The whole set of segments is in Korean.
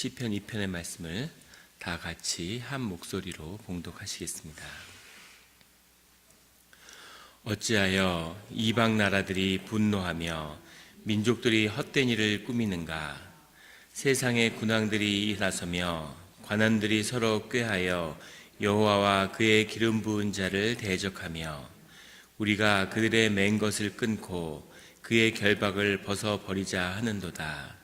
시편 2편의 말씀을 다 같이 한 목소리로 봉독하시겠습니다. 어찌하여 이방 나라들이 분노하며 민족들이 헛된 일을 꾸미는가? 세상의 군왕들이 일어서며 관원들이 서로 꾀하여 여호와와 그의 기름 부은 자를 대적하며 우리가 그들의 맨 것을 끊고 그의 결박을 벗어버리자 하는도다.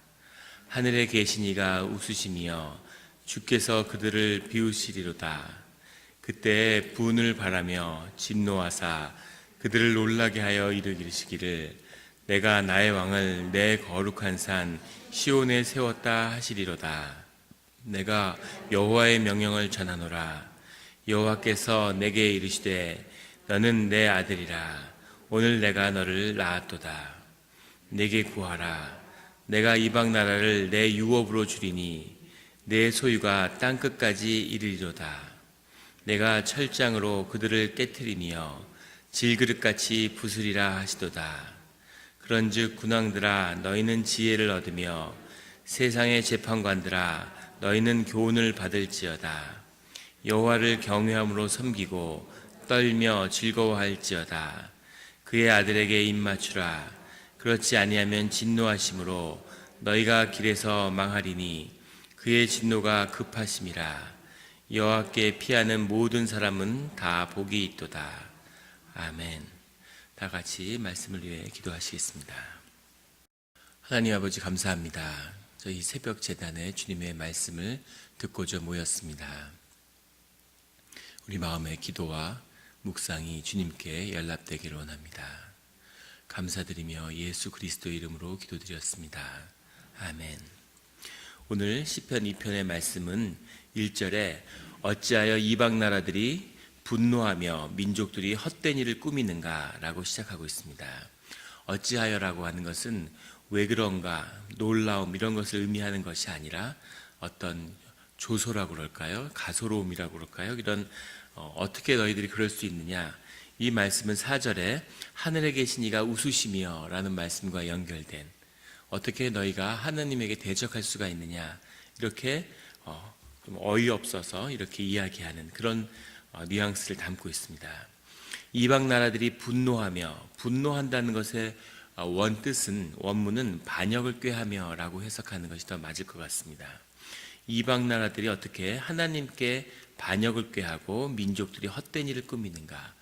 하늘에 계신 이가 웃으시며 주께서 그들을 비우시리로다. 그때 분을 바라며 진노하사 그들을 놀라게 하여 이르시기를 내가 나의 왕을 내 거룩한 산 시온에 세웠다 하시리로다. 내가 여호와의 명령을 전하노라. 여호와께서 내게 이르시되 너는 내 아들이라. 오늘 내가 너를 낳았도다. 내게 구하라. 내가 이방 나라를 내 유업으로 주리니 내 소유가 땅끝까지 이르리로다. 내가 철장으로 그들을 깨트리며 질그릇같이 부수리라 하시도다. 그런즉 군왕들아 너희는 지혜를 얻으며 세상의 재판관들아 너희는 교훈을 받을지어다. 여호와를 경외함으로 섬기고 떨며 즐거워할지어다. 그의 아들에게 입맞추라. 그렇지 아니하면 진노하심으로 너희가 길에서 망하리니 그의 진노가 급하심이라. 여호와께 피하는 모든 사람은 다 복이 있도다. 아멘. 다 같이 말씀을 위해 기도하시겠습니다. 하나님 아버지 감사합니다. 저희 새벽 제단에 주님의 말씀을 듣고자 모였습니다. 우리 마음의 기도와 묵상이 주님께 연락되기를 원합니다. 감사드리며 예수 그리스도의 이름으로 기도드렸습니다. 아멘. 오늘 시편 2편의 말씀은 1절에 어찌하여 이방 나라들이 분노하며 민족들이 헛된 일을 꾸미는가 라고 시작하고 있습니다. 어찌하여라고 하는 것은 왜 그런가, 놀라움 이런 것을 의미하는 것이 아니라 어떤 조소라고 그럴까요? 가소로움이라고 그럴까요? 이런 어떻게 너희들이 그럴 수 있느냐. 이 말씀은 4절에 하늘에 계신 이가 웃으시며 라는 말씀과 연결된 어떻게 너희가 하나님에게 대적할 수가 있느냐 이렇게 좀 어이없어서 이렇게 이야기하는 그런 뉘앙스를 담고 있습니다. 이방 나라들이 분노한다는 것의 원문은 반역을 꾀하며 라고 해석하는 것이 더 맞을 것 같습니다. 이방 나라들이 어떻게 하나님께 반역을 꾀하고 민족들이 헛된 일을 꾸미는가.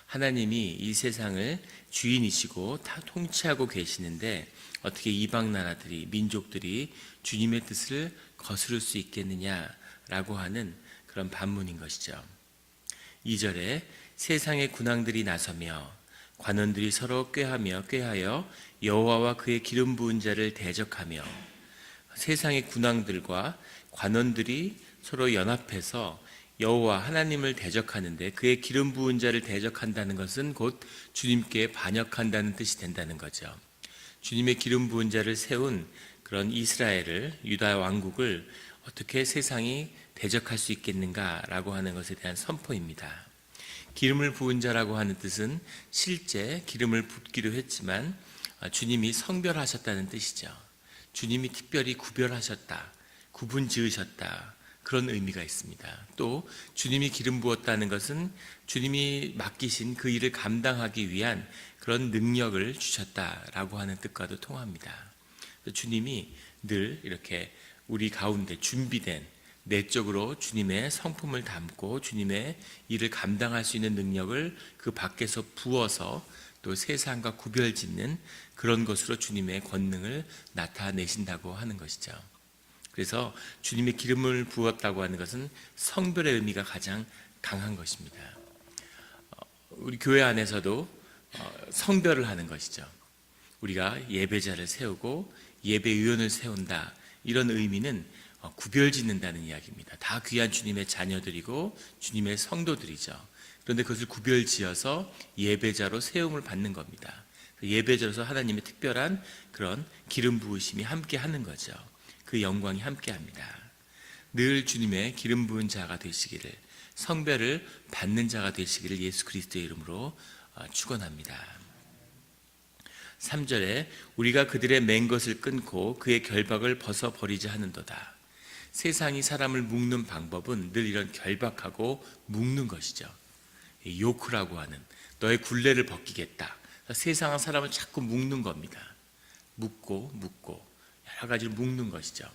하나님이 이 세상을 주인이시고 다 통치하고 계시는데 어떻게 이방 나라들이 민족들이 주님의 뜻을 거스를 수 있겠느냐라고 하는 그런 반문인 것이죠. 2절에 세상의 군왕들이 나서며 관원들이 서로 꾀하여 여호와와 그의 기름 부은 자를 대적하며 세상의 군왕들과 관원들이 서로 연합해서 여호와 하나님을 대적하는데 그의 기름 부은 자를 대적한다는 것은 곧 주님께 반역한다는 뜻이 된다는 거죠. 주님의 기름 부은 자를 세운 그런 이스라엘을, 유다 왕국을 어떻게 세상이 대적할 수 있겠는가라고 하는 것에 대한 선포입니다. 기름을 부은 자라고 하는 뜻은 실제 기름을 붓기로 했지만 주님이 성별하셨다는 뜻이죠. 주님이 특별히 구별하셨다, 구분 지으셨다, 그런 의미가 있습니다. 또 주님이 기름 부었다는 것은 주님이 맡기신 그 일을 감당하기 위한 그런 능력을 주셨다라고 하는 뜻과도 통합니다. 주님이 늘 이렇게 우리 가운데 준비된 내적으로 주님의 성품을 담고 주님의 일을 감당할 수 있는 능력을 그 밖에서 부어서 또 세상과 구별짓는 그런 것으로 주님의 권능을 나타내신다고 하는 것이죠. 그래서 주님의 기름을 부었다고 하는 것은 성별의 의미가 가장 강한 것입니다. 우리 교회 안에서도 성별을 하는 것이죠. 우리가 예배자를 세우고 예배위원을 세운다. 이런 의미는 구별짓는다는 이야기입니다. 다 귀한 주님의 자녀들이고 주님의 성도들이죠. 그런데 그것을 구별지어서 예배자로 세움을 받는 겁니다. 예배자로서 하나님의 특별한 그런 기름 부으심이 함께 하는 거죠. 그 영광이 함께합니다. 늘 주님의 기름 부은 자가 되시기를, 성별을 받는 자가 되시기를 예수 그리스도의 이름으로 축원합니다. 3절에 우리가 그들의 맨 것을 끊고 그의 결박을 벗어버리자 하는도다. 세상이 사람을 묶는 방법은 늘 이런 결박하고 묶는 것이죠. 요크라고 하는 너의 굴레를 벗기겠다. 세상은 사람을 자꾸 묶는 겁니다. 묶고 여러 가지를 묶는 것이죠.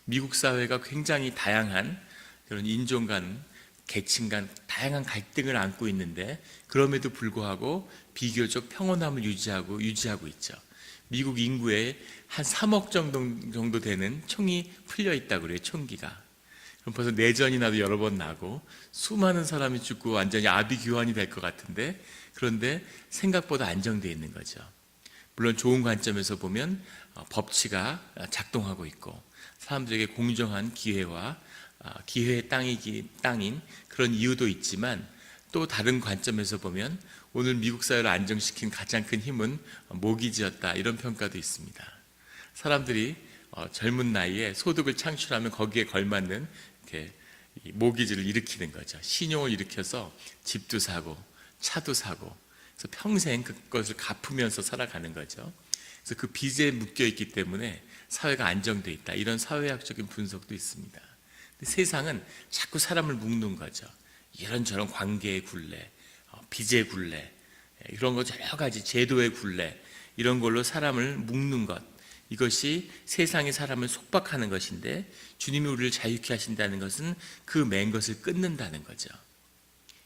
미국 사회가 굉장히 다양한 그런 인종 간, 계층 간 다양한 갈등을 안고 있는데 그럼에도 불구하고 비교적 평온함을 유지하고 있죠. 미국 인구의 한 3억 정도 되는 총이 풀려 있다고 그래요. 총기가. 그럼 벌써 내전이 나도 여러 번 나고 수많은 사람이 죽고 완전히 아비규환이 될 것 같은데, 그런데 생각보다 안정되어 있는 거죠. 물론 좋은 관점에서 보면 법치가 작동하고 있고 사람들에게 공정한 기회의 땅인 그런 이유도 있지만, 또 다른 관점에서 보면 오늘 미국 사회를 안정시킨 가장 큰 힘은 모기지였다, 이런 평가도 있습니다. 사람들이 젊은 나이에 소득을 창출하면 거기에 걸맞는 이렇게 모기지를 일으키는 거죠. 신용을 일으켜서 집도 사고 차도 사고, 그래서 평생 그것을 갚으면서 살아가는 거죠. 그래서 그 빚에 묶여 있기 때문에 사회가 안정돼 있다, 이런 사회학적인 분석도 있습니다. 근데 세상은 자꾸 사람을 묶는 거죠. 이런저런 관계의 굴레, 빚의 굴레, 이런 거 여러 가지 제도의 굴레, 이런 걸로 사람을 묶는 것, 이것이 세상의 사람을 속박하는 것인데, 주님이 우리를 자유케 하신다는 것은 그 맨 것을 끊는다는 거죠.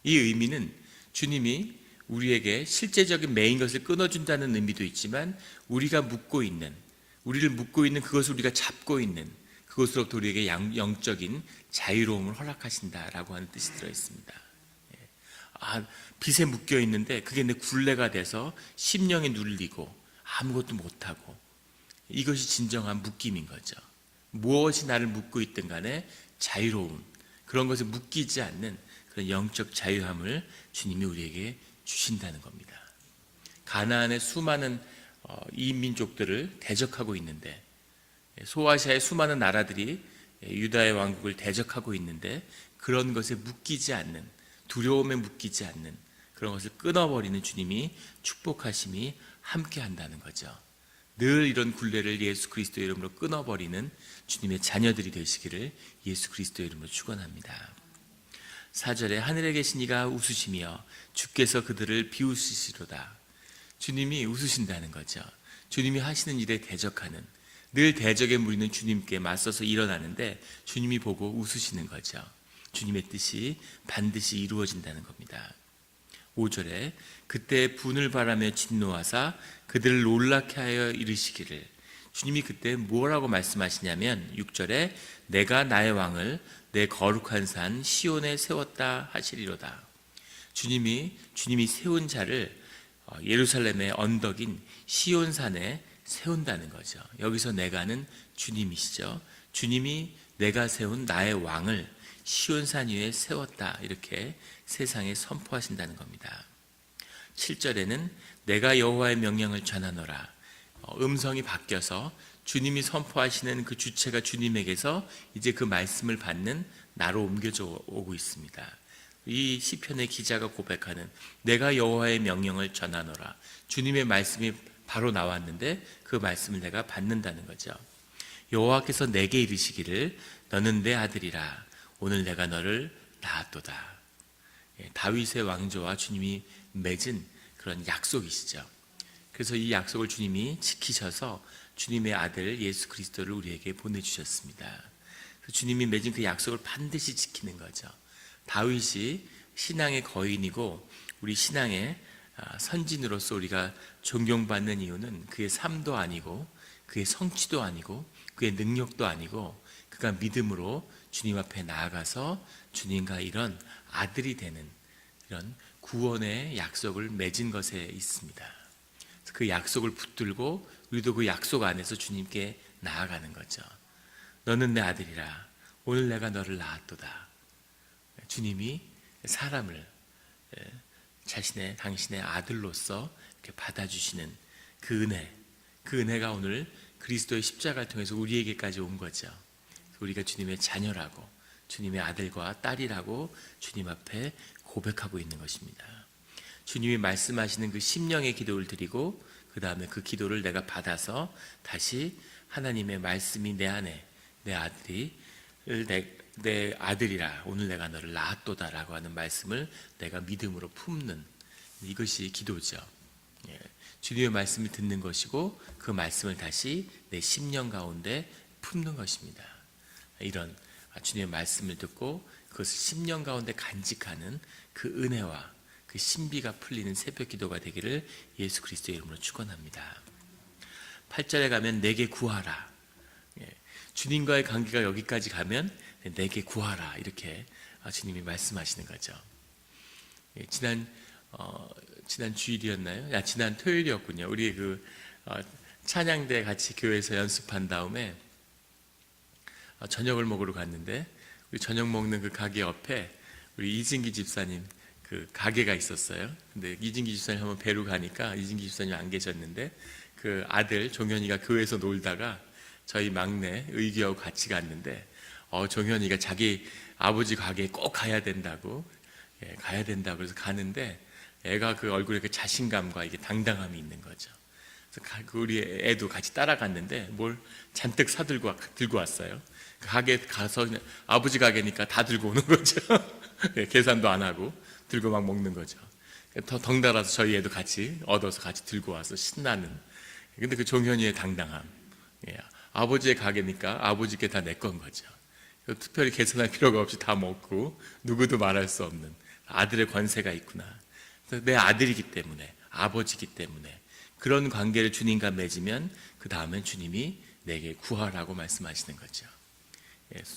이 의미는 주님이 우리에게 실제적인 매인 것을 끊어준다는 의미도 있지만, 우리를 묶고 있는 그것을 우리가 잡고 있는 그것으로부터 우리에게 영적인 자유로움을 허락하신다라고 하는 뜻이 들어있습니다. 빚에 묶여 있는데 그게 내 굴레가 돼서 심령이 눌리고 아무것도 못하고, 이것이 진정한 묶임인 거죠. 무엇이 나를 묶고 있든 간에 자유로움, 그런 것에 묶이지 않는 그런 영적 자유함을 주님이 우리에게 주신다는 겁니다. 가나안의 수많은 이민족들을 대적하고 있는데, 소아시아의 수많은 나라들이 유다의 왕국을 대적하고 있는데, 그런 것에 묶이지 않는, 두려움에 묶이지 않는 그런 것을 끊어버리는 주님이 축복하심이 함께 한다는 거죠. 늘 이런 굴레를 예수 그리스도의 이름으로 끊어버리는 주님의 자녀들이 되시기를 예수 그리스도의 이름으로 축원합니다. 4절에 하늘에 계신 이가 웃으시며 주께서 그들을 비웃으시리로다. 주님이 웃으신다는 거죠. 주님이 하시는 일에 대적하는, 늘 대적의 무리는 주님께 맞서서 일어나는데 주님이 보고 웃으시는 거죠. 주님의 뜻이 반드시 이루어진다는 겁니다. 5절에 그때 분을 바라며 진노하사 그들을 놀라게 하여 이르시기를, 주님이 그때 뭐라고 말씀하시냐면 6절에 내가 나의 왕을 내 거룩한 산 시온에 세웠다 하시리로다. 주님이 세운 자를 예루살렘의 언덕인 시온산에 세운다는 거죠. 여기서 내가는 주님이시죠. 주님이 내가 세운 나의 왕을 시온산 위에 세웠다, 이렇게 세상에 선포하신다는 겁니다. 7절에는 내가 여호와의 명령을 전하노라. 음성이 바뀌어서 주님이 선포하시는 그 주체가 주님에게서 이제 그 말씀을 받는 나로 옮겨져 오고 있습니다. 이 시편의 기자가 고백하는 내가 여호와의 명령을 전하노라, 주님의 말씀이 바로 나왔는데 그 말씀을 내가 받는다는 거죠. 여호와께서 내게 이르시기를 너는 내 아들이라, 오늘 내가 너를 낳았도다. 다윗의 왕조와 주님이 맺은 그런 약속이시죠. 그래서 이 약속을 주님이 지키셔서 주님의 아들 예수 그리스도를 우리에게 보내주셨습니다. 주님이 맺은 그 약속을 반드시 지키는 거죠. 다윗이 신앙의 거인이고 우리 신앙의 선진으로서 우리가 존경받는 이유는 그의 삶도 아니고 그의 성취도 아니고 그의 능력도 아니고, 그가 믿음으로 주님 앞에 나아가서 주님과 이런 아들이 되는 이런 구원의 약속을 맺은 것에 있습니다. 그 약속을 붙들고 우리도 그 약속 안에서 주님께 나아가는 거죠. 너는 내 아들이라, 오늘 내가 너를 낳았도다. 주님이 사람을 당신의 아들로서 이렇게 받아주시는 그 은혜가 오늘 그리스도의 십자가를 통해서 우리에게까지 온 거죠. 우리가 주님의 자녀라고, 주님의 아들과 딸이라고 주님 앞에 고백하고 있는 것입니다. 주님이 말씀하시는 그 심령의 기도를 드리고 그 다음에 그 기도를 내가 받아서 다시 하나님의 말씀이 내 안에, 내 아들이 내 아들이라 오늘 내가 너를 낳았도다라고 하는 말씀을 내가 믿음으로 품는 이것이 기도죠. 예, 주님의 말씀을 듣는 것이고 그 말씀을 다시 내 심령 가운데 품는 것입니다. 이런 주님의 말씀을 듣고 그것을 심령 가운데 간직하는 그 은혜와 그 신비가 풀리는 새벽 기도가 되기를 예수 그리스도의 이름으로 축원합니다. 8절에 가면 내게 구하라. 주님과의 관계가 여기까지 가면 내게 구하라 이렇게 주님이 말씀하시는 거죠. 지난 주일이었나요? 지난 토요일이었군요. 우리 찬양대 같이 교회에서 연습한 다음에 저녁을 먹으러 갔는데 우리 저녁 먹는 그 가게 옆에 우리 이진기 집사님 그 가게가 있었어요. 근데 이진기 집사님 한번 뵈러 가니까 이진기 집사님 안 계셨는데 그 아들 종현이가 교회에서 놀다가 저희 막내 의기하고 같이 갔는데 종현이가 자기 아버지 가게에 꼭 가야 된다고 그래서 가는데 애가 그 얼굴에 그 자신감과 이게 당당함이 있는 거죠. 그래서 우리 애도 같이 따라갔는데 뭘 잔뜩 사들고 들고 왔어요. 그 가게 가서 아버지 가게니까 다 들고 오는 거죠. 계산도 안 하고 들고 막 먹는 거죠. 더 덩달아서 저희 애도 같이 얻어서 같이 들고 와서 신나는. 근데 그 종현이의 당당함, 아버지의 가게니까 아버지께 다 내 건 거죠. 특별히 계산할 필요가 없이 다 먹고 누구도 말할 수 없는 아들의 권세가 있구나. 내 아들이기 때문에 아버지이기 때문에 그런 관계를 주님과 맺으면 그 다음엔 주님이 내게 구하라고 말씀하시는 거죠.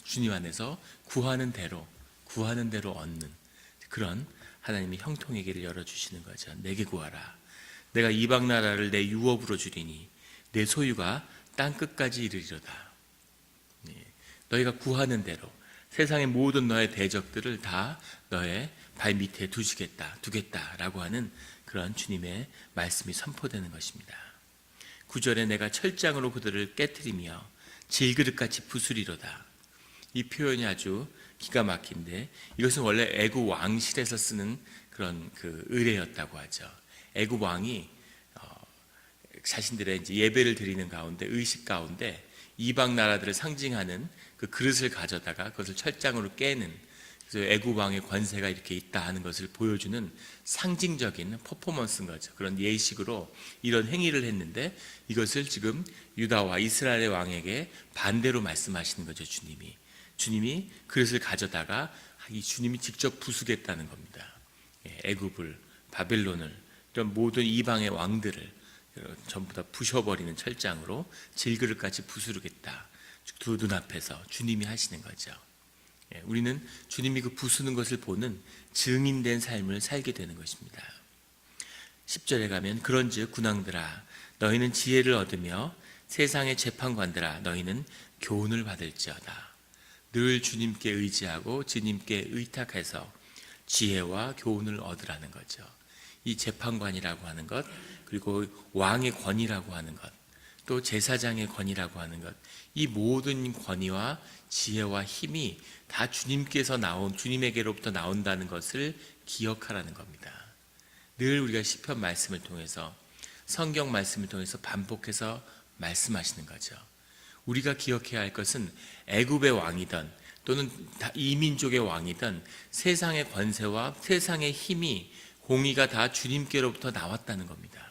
주님 안에서 구하는 대로 얻는 그런 하나님의 형통의 길을 열어주시는 거죠. 내게 구하라. 내가 이방 나라를 내 유업으로 주리니 내 소유가 땅 끝까지 이르리로다. 너희가 구하는 대로 세상의 모든 너의 대적들을 다 너의 발 밑에 두겠다라고 하는 그런 주님의 말씀이 선포되는 것입니다. 9절에 내가 철장으로 그들을 깨트리며 질그릇같이 부수리로다. 이 표현이 아주 기가 막힌데 이것은 원래 애굽 왕실에서 쓰는 그런 그 의례였다고 하죠. 애굽 왕이 자신들의 이제 예배를 드리는 가운데 의식 가운데 이방 나라들을 상징하는 그 그릇을 가져다가 그것을 철장으로 깨는, 그래서 애굽 왕의 권세가 이렇게 있다 하는 것을 보여주는 상징적인 퍼포먼스인 거죠. 그런 예식으로 이런 행위를 했는데 이것을 지금 유다와 이스라엘의 왕에게 반대로 말씀하시는 거죠. 주님이 그릇을 가져다가 이 주님이 직접 부수겠다는 겁니다. 애굽을, 바벨론을, 이런 모든 이방의 왕들을 전부 다 부셔버리는 철장으로 질그릇같이 부수르겠다. 두 눈앞에서 주님이 하시는 거죠. 우리는 주님이 그 부수는 것을 보는 증인된 삶을 살게 되는 것입니다. 10절에 가면 그런즉 군왕들아 너희는 지혜를 얻으며 세상의 재판관들아 너희는 교훈을 받을지어다. 늘 주님께 의지하고 주님께 의탁해서 지혜와 교훈을 얻으라는 거죠. 이 재판관이라고 하는 것, 그리고 왕의 권위라고 하는 것, 또 제사장의 권위라고 하는 것, 이 모든 권위와 지혜와 힘이 다 주님에게로부터 나온다는 것을 기억하라는 겁니다. 늘 우리가 시편 말씀을 통해서, 성경 말씀을 통해서 반복해서 말씀하시는 거죠. 우리가 기억해야 할 것은 애굽의 왕이든 또는 이민족의 왕이든 세상의 권세와 세상의 힘이, 공의가 다 주님께로부터 나왔다는 겁니다.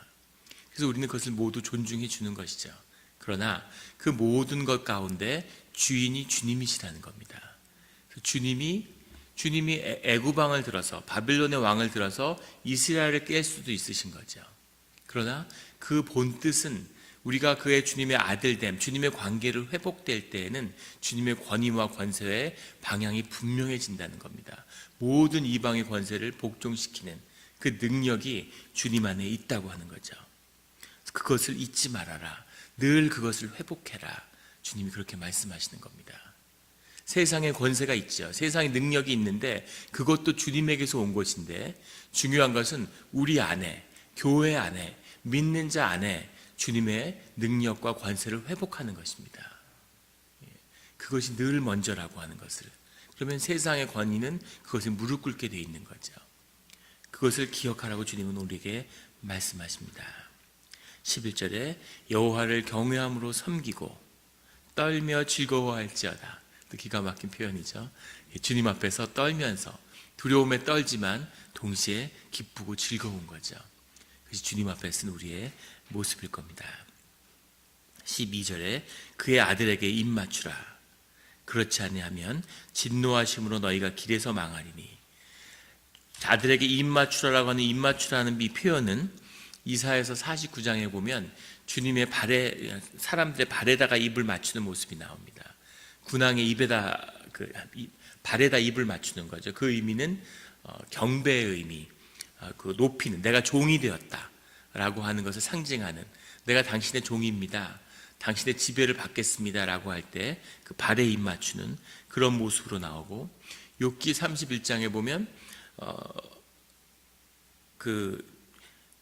그래서 우리는 그것을 모두 존중해 주는 것이죠. 그러나 그 모든 것 가운데 주인이 주님이시라는 겁니다. 주님이 애굽 왕을 들어서, 바빌론의 왕을 들어서 이스라엘을 깰 수도 있으신 거죠. 그러나 그 본뜻은 우리가 그의 주님의 아들됨, 주님의 관계를 회복될 때에는 주님의 권위와 권세의 방향이 분명해진다는 겁니다. 모든 이방의 권세를 복종시키는 그 능력이 주님 안에 있다고 하는 거죠. 그것을 잊지 말아라. 늘 그것을 회복해라. 주님이 그렇게 말씀하시는 겁니다. 세상에 권세가 있죠. 세상에 능력이 있는데 그것도 주님에게서 온 것인데, 중요한 것은 우리 안에, 교회 안에, 믿는 자 안에 주님의 능력과 권세를 회복하는 것입니다. 그것이 늘 먼저라고 하는 것을. 그러면 세상의 권위는 그것에 무릎 꿇게 되어 있는 거죠. 그것을 기억하라고 주님은 우리에게 말씀하십니다. 11절에 여호와를 경외함으로 섬기고 떨며 즐거워할지어다. 또 기가 막힌 표현이죠. 주님 앞에서 떨면서 두려움에 떨지만 동시에 기쁘고 즐거운 거죠. 그것이 주님 앞에 쓴 우리의 모습일 겁니다. 12절에 그의 아들에게 입 맞추라. 그렇지 아니하면 진노하심으로 너희가 길에서 망하리니. 아들에게 입 맞추라라고 하는 입 맞추라는 이 표현은 이사야서 49장에 보면 주님의 발에, 사람들의 발에다가 입을 맞추는 모습이 나옵니다. 군왕의 입에다, 발에다 입을 맞추는 거죠. 그 의미는 경배의 의미, 그 높이는, 내가 종이 되었다 라고 하는 것을 상징하는, 내가 당신의 종입니다, 당신의 지배를 받겠습니다 라고 할 때 그 발에 입 맞추는 그런 모습으로 나오고, 욥기 31장에 보면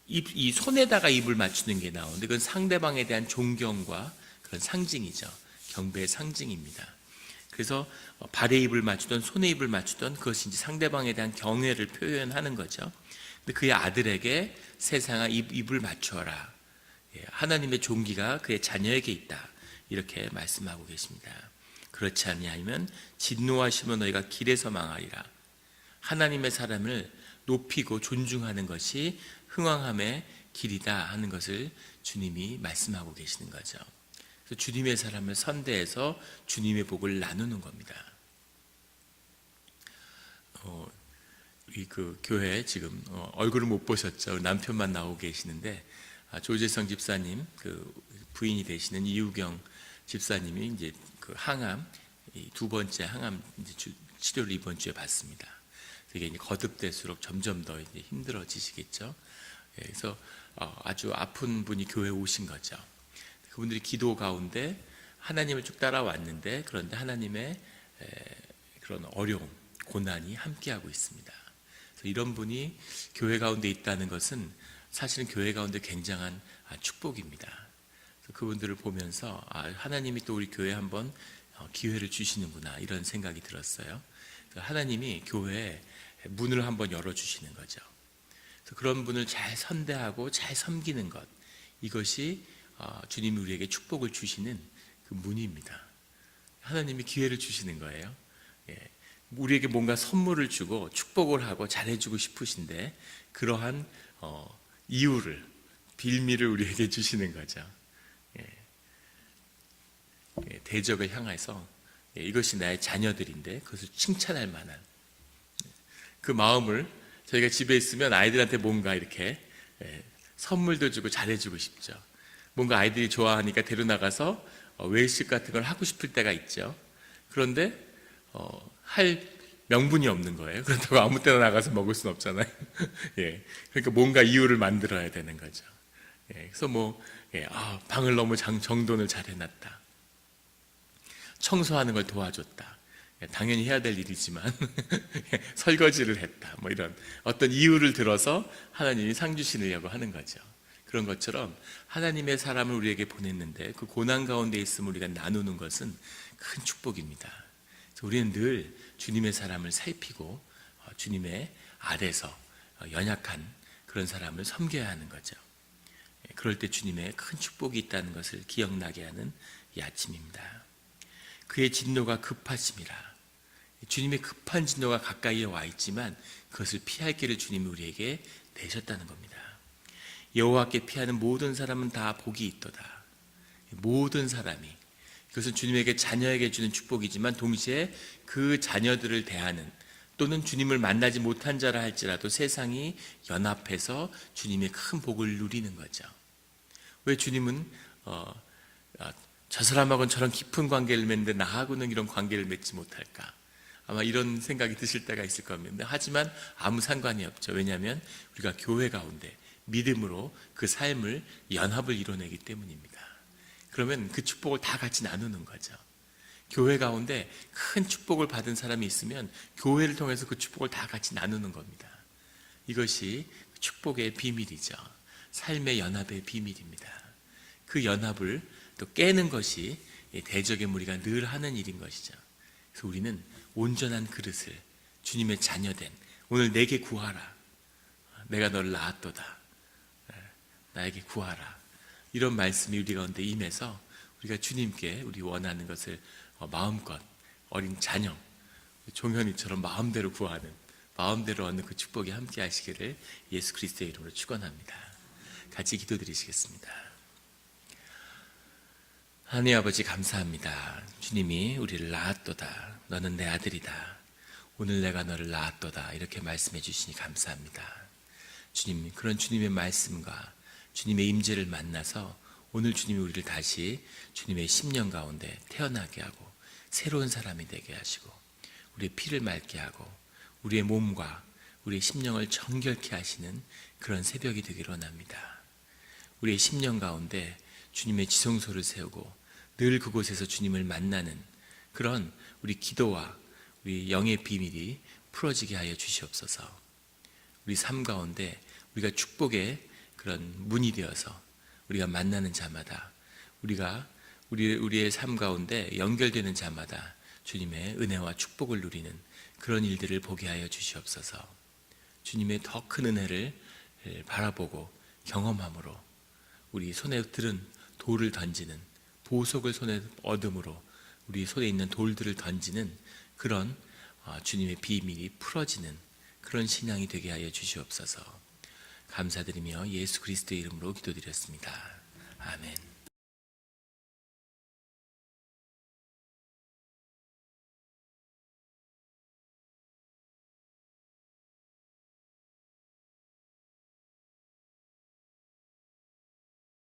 이 손에다가 입을 맞추는 게 나오는데, 그건 상대방에 대한 존경과 그런 상징이죠. 경배의 상징입니다. 그래서 발에 입을 맞추던 손에 입을 맞추던 그것이 이제 상대방에 대한 경외를 표현하는 거죠. 근데 그의 아들에게 세상아 입을 맞추어라. 하나님의 존귀가 그의 자녀에게 있다. 이렇게 말씀하고 계십니다. 그렇지 아니하면 진노하시면 너희가 길에서 망하리라. 하나님의 사람을 높이고 존중하는 것이 흥왕함의 길이다 하는 것을 주님이 말씀하고 계시는 거죠. 그래서 주님의 사람을 선대해서 주님의 복을 나누는 겁니다. 그 교회 지금 얼굴을 못 보셨죠? 남편만 나오고 계시는데, 조재성 집사님 그 부인이 되시는 이우경 집사님이 이제 그 항암, 두 번째 항암 치료를 이번 주에 받습니다. 이게 이제 거듭될수록 점점 더 이제 힘들어지시겠죠. 그래서 아주 아픈 분이 교회에 오신 거죠. 그분들이 기도 가운데 하나님을 쭉 따라왔는데, 그런데 하나님의 그런 어려움, 고난이 함께하고 있습니다. 그래서 이런 분이 교회 가운데 있다는 것은 사실은 교회 가운데 굉장한 축복입니다. 그래서 그분들을 보면서 하나님이 또 우리 교회에 한번 기회를 주시는구나, 이런 생각이 들었어요. 하나님이 교회에 문을 한번 열어주시는 거죠. 그래서 그런 분을 잘 선대하고 잘 섬기는 것, 이것이 주님이 우리에게 축복을 주시는 그 문입니다. 하나님이 기회를 주시는 거예요. 우리에게 뭔가 선물을 주고 축복을 하고 잘해주고 싶으신데, 그러한 이유를, 빌미를 우리에게 주시는 거죠. 대적을 향해서 이것이 나의 자녀들인데 그것을 칭찬할 만한 그 마음을, 저희가 집에 있으면 아이들한테 뭔가 이렇게 선물도 주고 잘해주고 싶죠. 뭔가 아이들이 좋아하니까 데려나가서 외식 같은 걸 하고 싶을 때가 있죠. 그런데 할 명분이 없는 거예요. 그렇다고 아무 때나 나가서 먹을 수는 없잖아요. 그러니까 뭔가 이유를 만들어야 되는 거죠. 그래서 방을 너무 정돈을 잘 해놨다, 청소하는 걸 도와줬다, 당연히 해야 될 일이지만 설거지를 했다, 이런 어떤 이유를 들어서 하나님이 상 주시려고 하는 거죠. 그런 것처럼 하나님의 사람을 우리에게 보냈는데 그 고난 가운데 있음을 우리가 나누는 것은 큰 축복입니다. 그래서 우리는 늘 주님의 사람을 살피고 주님의 아래서 연약한 그런 사람을 섬겨야 하는 거죠. 그럴 때 주님의 큰 축복이 있다는 것을 기억나게 하는 이 아침입니다. 그의 진노가 급하심이라. 주님의 급한 진노가 가까이에 와 있지만 그것을 피할 길을 주님이 우리에게 내셨다는 겁니다. 여호와께 피하는 모든 사람은 다 복이 있도다. 모든 사람이, 그것은 주님에게 자녀에게 주는 축복이지만 동시에 그 자녀들을 대하는, 또는 주님을 만나지 못한 자라 할지라도 세상이 연합해서 주님의 큰 복을 누리는 거죠. 왜 주님은 저 사람하고는 저런 깊은 관계를 맺는데 나하고는 이런 관계를 맺지 못할까? 아마 이런 생각이 드실 때가 있을 겁니다. 하지만 아무 상관이 없죠. 왜냐하면 우리가 교회 가운데 믿음으로 그 삶을, 연합을 이뤄내기 때문입니다. 그러면 그 축복을 다 같이 나누는 거죠. 교회 가운데 큰 축복을 받은 사람이 있으면 교회를 통해서 그 축복을 다 같이 나누는 겁니다. 이것이 축복의 비밀이죠. 삶의 연합의 비밀입니다. 그 연합을 또 깨는 것이 대적의 무리가 늘 하는 일인 것이죠. 그래서 우리는 온전한 그릇을, 주님의 자녀된, 오늘 내게 구하라, 내가 너를 낳았도다, 나에게 구하라, 이런 말씀이 우리 가운데 임해서 우리가 주님께 우리 원하는 것을 마음껏 어린 자녀 종현이처럼 마음대로 구하는, 마음대로 얻는 그 축복이 함께 하시기를 예수 그리스도의 이름으로 축원합니다. 같이 기도드리시겠습니다. 하나님 아버지 감사합니다. 주님이 우리를 낳았도다. 너는 내 아들이다. 오늘 내가 너를 낳았도다. 이렇게 말씀해 주시니 감사합니다. 주님, 그런 주님의 말씀과 주님의 임재를 만나서 오늘 주님이 우리를 다시 주님의 심령 가운데 태어나게 하고 새로운 사람이 되게 하시고 우리의 피를 맑게 하고 우리의 몸과 우리의 심령을 정결케 하시는 그런 새벽이 되기를 원합니다. 우리의 심령 가운데 주님의 지성소를 세우고 늘 그곳에서 주님을 만나는 그런 우리 기도와 우리 영의 비밀이 풀어지게 하여 주시옵소서. 우리 삶 가운데 우리가 축복의 그런 문이 되어서 우리가 만나는 자마다 우리의 삶 가운데 연결되는 자마다 주님의 은혜와 축복을 누리는 그런 일들을 보게 하여 주시옵소서. 주님의 더 큰 은혜를 바라보고 경험함으로 우리 손에 들은 돌을 던지는, 보석을 손에 얻음으로 우리 손에 있는 돌들을 던지는 그런 주님의 비밀이 풀어지는 그런 신앙이 되게 하여 주시옵소서. 감사드리며 예수 그리스도의 이름으로 기도드렸습니다. 아멘.